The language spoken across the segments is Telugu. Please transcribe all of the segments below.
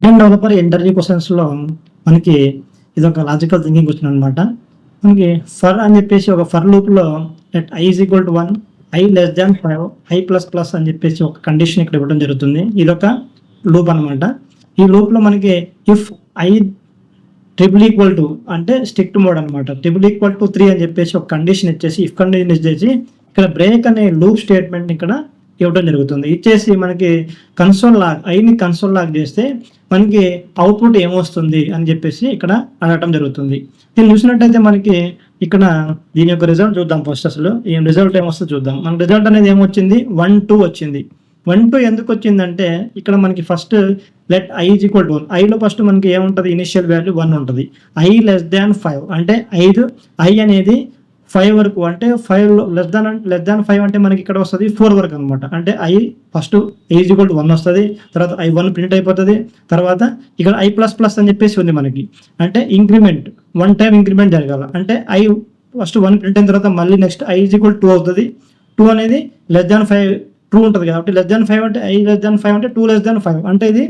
డెవలపర్ ఇంటర్వ్యూ క్వశ్చన్స్లో మనకి ఇది ఒక లాజికల్ థింకింగ్ క్వశ్చన్ అనమాట. మనకి ఫర్ అని చెప్పేసి ఒక ఫర్ లూప్లో let I is equal to 1, I less than 5, I plus plus అని చెప్పేసి ఒక కండిషన్ ఇక్కడ ఇవ్వడం జరుగుతుంది. ఇది ఒక లూప్ అనమాట. ఈ లూప్లో మనకి if I triple equal to అంటే స్ట్రిక్ట్ మోడ్ అనమాట. ట్రిపుల్ ఈక్వల్ టు 3 అని చెప్పేసి ఒక కండిషన్ ఇచ్చేసి ఇఫ్ కండిషన్ ఇచ్చేసి ఇక్కడ బ్రేక్ అనే లూప్ స్టేట్మెంట్ ఇక్కడ ఇవ్వడం జరుగుతుంది. ఇచ్చేసి మనకి కన్సోల్ లాగ్ ఐని కన్సోల్ లాగ్ చేస్తే మనకి అవుట్పుట్ ఏమొస్తుంది అని చెప్పేసి ఇక్కడ అడగటం జరుగుతుంది. దీన్ని చూసినట్టయితే మనకి ఇక్కడ దీని యొక్క రిజల్ట్ చూద్దాం. ఫస్ట్ అసలు ఏం రిజల్ట్ ఏమొస్తుందో చూద్దాం. మన రిజల్ట్ అనేది ఏమొచ్చింది 1, 2 వచ్చింది. 1, 2 ఎందుకు వచ్చిందంటే ఇక్కడ మనకి first let I is equal to 1, ఐలో ఫస్ట్ మనకి ఏముంటుంది ఇనిషియల్ వాల్యూ 1 ఉంటుంది. ఐ లెస్ దాన్ 5 అంటే ఐ అనేది 5 వరకు అంటే 5 లెస్ దాన్ 5 అంటే మనకి ఇక్కడ వస్తుంది 4 వరకు అనమాట. అంటే I first I is equal to 1 వస్తుంది, తర్వాత I1 ప్రింట్ అయిపోతుంది, తర్వాత ఇక్కడ ఐ ప్లస్ ప్లస్ అని చెప్పేసి ఉంది మనకి. అంటే ఇంక్రిమెంట్ 1 టైం ఇంక్రిమెంట్ జరగాల. అంటే ఐ ఫస్ట్ 1 ప్రింట్ అయిన తర్వాత మళ్ళీ నెక్స్ట్ ఐ ఈజ్ ఈక్వల్ 2 అవుతుంది. 2 అనేది లెస్ దాన్ 5 ట్రూ ఉంటుంది కాబట్టి లెస్ దాన్ 5 అంటే ఐ లెస్ దాన్ 5 అంటే 2 లెస్ దాన్ 5 అంటే ఇది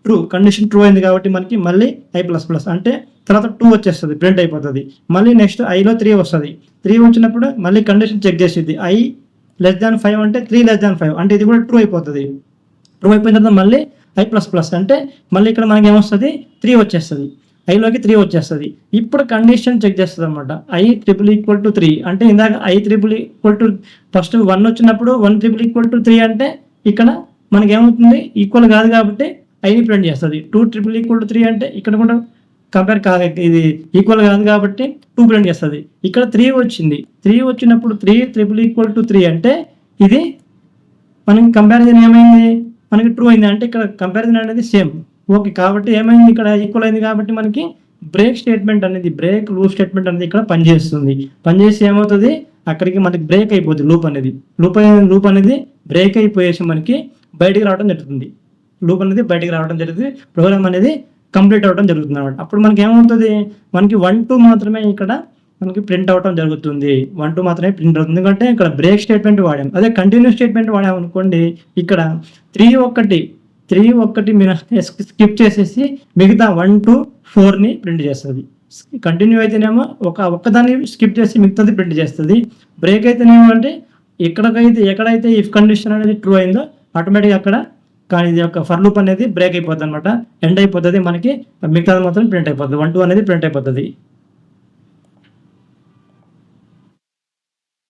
ట్రూ కండిషన్ ట్రూ అయింది కాబట్టి మనకి మళ్ళీ ఐ ప్లస్ ప్లస్ అంటే తర్వాత 2 వచ్చేస్తుంది, ప్రింట్ అయిపోతుంది. మళ్ళీ నెక్స్ట్ ఐలో 3 వస్తుంది. 3 వచ్చినప్పుడు మళ్ళీ కండిషన్ చెక్ చేసేది ఐ లెస్ దాన్ 5 అంటే 3 లెస్ దాన్ 5 అంటే ఇది కూడా ట్రూ అయిపోతుంది. ట్రూ అయిపోయిన తర్వాత మళ్ళీ ఐ ప్లస్ ప్లస్ అంటే మళ్ళీ ఇక్కడ మనకి ఏమొస్తుంది 3 వచ్చేస్తుంది, ఐలోకి 3 వచ్చేస్తుంది. ఇప్పుడు కండిషన్ చెక్ చేస్తుంది అనమాట. ఐ ట్రిపుల్ ఈక్వల్ టు 3 అంటే ఇందాక I triple equal to first 1 వచ్చినప్పుడు 1 ట్రిపుల్ ఈక్వల్ టు 3 అంటే ఇక్కడ మనకి ఏమవుతుంది ఈక్వల్ కాదు కాబట్టి ఐని ప్రింట్ చేస్తుంది. 2 ట్రిపుల్ ఈక్వల్ టు 3 అంటే ఇక్కడ కూడా కంపేర్ కాదు, ఇది ఈక్వల్ కాదు కాబట్టి 2 ప్రింట్ చేస్తుంది. ఇక్కడ 3 వచ్చింది. 3 వచ్చినప్పుడు 3 ట్రిపుల్ ఈక్వల్ టు 3 అంటే ఇది మనకి కంపారిజన్ ఏమైంది మనకి ట్రూ అయింది. అంటే ఇక్కడ కంపారిజన్ అనేది సేమ్ ఓకే కాబట్టి ఏమైంది ఇక్కడ ఈక్వల్ అయింది కాబట్టి మనకి బ్రేక్ స్టేట్మెంట్ అనేది బ్రేక్ లూప్ స్టేట్మెంట్ అనేది ఇక్కడ పనిచేస్తుంది. పనిచేసి ఏమవుతుంది అక్కడికి మనకి బ్రేక్ అయిపోతుంది. లూప్ అనేది బ్రేక్ అయిపోయేసి మనకి బయటికి రావడం జరుగుతుంది. లూప్ అనేది బయటికి రావడం జరుగుతుంది. ప్రోగ్రామ్ అనేది కంప్లీట్ అవ్వడం జరుగుతుంది అనమాట. అప్పుడు మనకి ఏమవుతుంది మనకి 1, 2 మాత్రమే ఇక్కడ మనకి ప్రింట్ అవడం జరుగుతుంది. 1, 2 మాత్రమే ప్రింట్ అవుతుంది ఎందుకంటే ఇక్కడ బ్రేక్ స్టేట్మెంట్ వాడాం. అదే కంటిన్యూ స్టేట్మెంట్ వాడాం అనుకోండి ఇక్కడ 3 1 మీరు స్కిప్ చేసేసి మిగతా 1 2 4ని ప్రింట్ చేస్తుంది. కంటిన్యూ అయితేనేమో ఒక్కదాన్ని స్కిప్ చేసి మిగతాది ప్రింట్ చేస్తుంది. బ్రేక్ అయితేనేమో అంటే ఎక్కడైతే ఇఫ్ కండిషన్ అనేది ట్రూ అయిందో ఆటోమేటిక్గా అక్కడ కానీ ఇది యొక్క ఫర్ లూప్ అనేది బ్రేక్ అయిపోతుంది అనమాట, ఎండ్ అయిపోతుంది. మనకి మిగతాది మాత్రం ప్రింట్ అయిపోతుంది. 1 2 అనేది ప్రింట్ అయిపోతుంది.